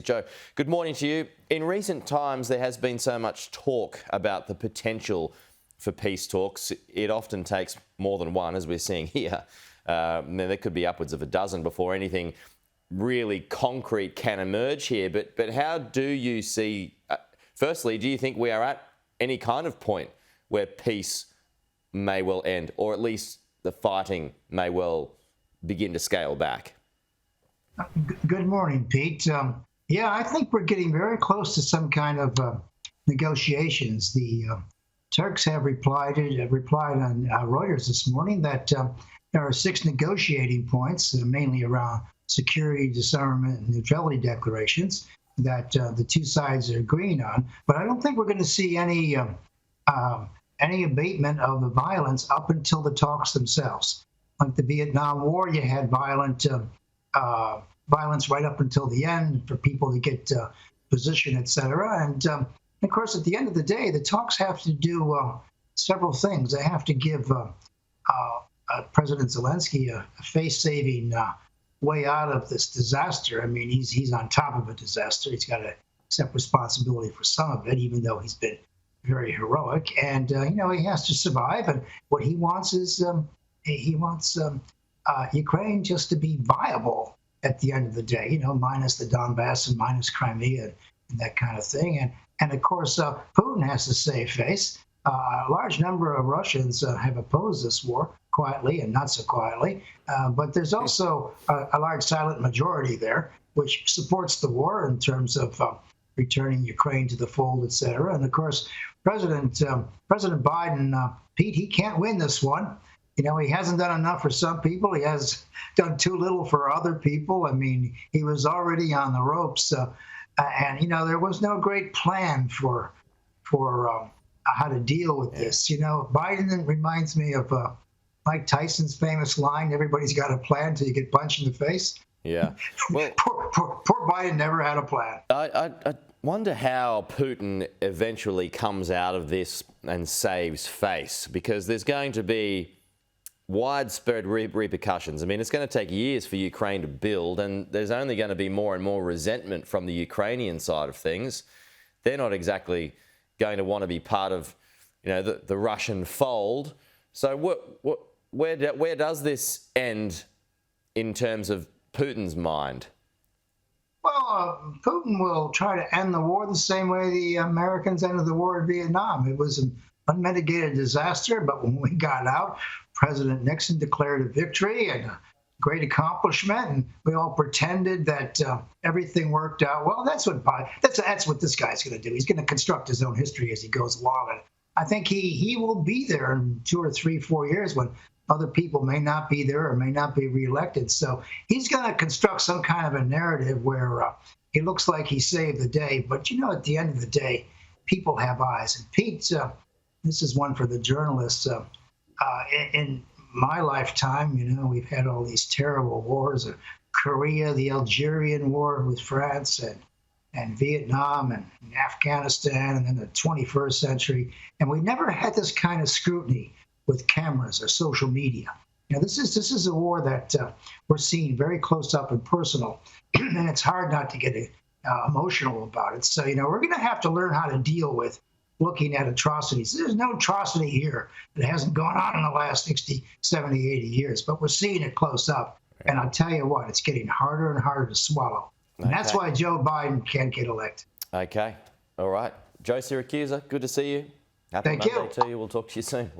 Joe, good morning to you. In recent times, there has been so much talk about the potential for peace talks. It often takes more than one, as we're seeing here. There could be upwards of a dozen before anything really concrete can emerge here. But how do you see, firstly, do you think we are at any kind of point where peace may well end, or at least the fighting may well begin to scale back? Good morning, Pete. Yeah, I think we're getting very close to some kind of negotiations. The Turks have replied on Reuters this morning that there are 6 negotiating points, mainly around security, disarmament, and neutrality declarations that the two sides are agreeing on. But I don't think we're going to see any abatement of the violence up until the talks themselves. Like the Vietnam War, you had violence right up until the end for people to get position, et cetera. And of course, at the end of the day, the talks have to do several things. They have to give President Zelensky a face-saving way out of this disaster. I mean, he's on top of a disaster. He's got to accept responsibility for some of it, even though he's been very heroic. And, he has to survive. And what he wants is he wants Ukraine just to be viable at the end of the day, minus the Donbass and minus Crimea and that kind of thing. And of course, Putin has to save face. A large number of Russians have opposed this war quietly and not so quietly. But there's also a large silent majority there, which supports the war in terms of returning Ukraine to the fold, et cetera. And of course, President Biden, Pete, he can't win this one. He hasn't done enough for some people. He has done too little for other people. I mean, he was already on the ropes. And there was no great plan for how to deal with this. Biden reminds me of Mike Tyson's famous line, everybody's got a plan till you get punched in the face. Yeah. Well, poor Biden never had a plan. I wonder how Putin eventually comes out of this and saves face, because there's going to be widespread repercussions. I mean, it's going to take years for Ukraine to build, and there's only going to be more and more resentment from the Ukrainian side of things. They're not exactly going to want to be part of, the Russian fold. So where does this end in terms of Putin's mind? Well, Putin will try to end the war the same way the Americans ended the war in Vietnam. It was an unmitigated disaster, but when we got out, President Nixon declared a victory and a great accomplishment, and we all pretended that everything worked out well. That's what this guy's going to do. He's going to construct his own history as he goes along, and I think he will be there in 2 or 3, 4 years when other people may not be there or may not be reelected. So he's going to construct some kind of a narrative where it looks like he saved the day. But at the end of the day, people have eyes. And Pete, this is one for the journalists. In my lifetime, we've had all these terrible wars: Korea, the Algerian War with France, and Vietnam, and Afghanistan, and then the 21st century. And we never had this kind of scrutiny with cameras or social media. This is a war that we're seeing very close up and personal, and it's hard not to get emotional about it. So, we're going to have to learn how to deal with looking at atrocities. There's no atrocity here that hasn't gone on in the last 60, 70, 80 years, but we're seeing it close up. And I'll tell you what, it's getting harder and harder to swallow. And that's why Joe Biden can't get elected. Okay. All right. Joe Siracusa, good to see you. Happy Monday to you. We'll talk to you soon.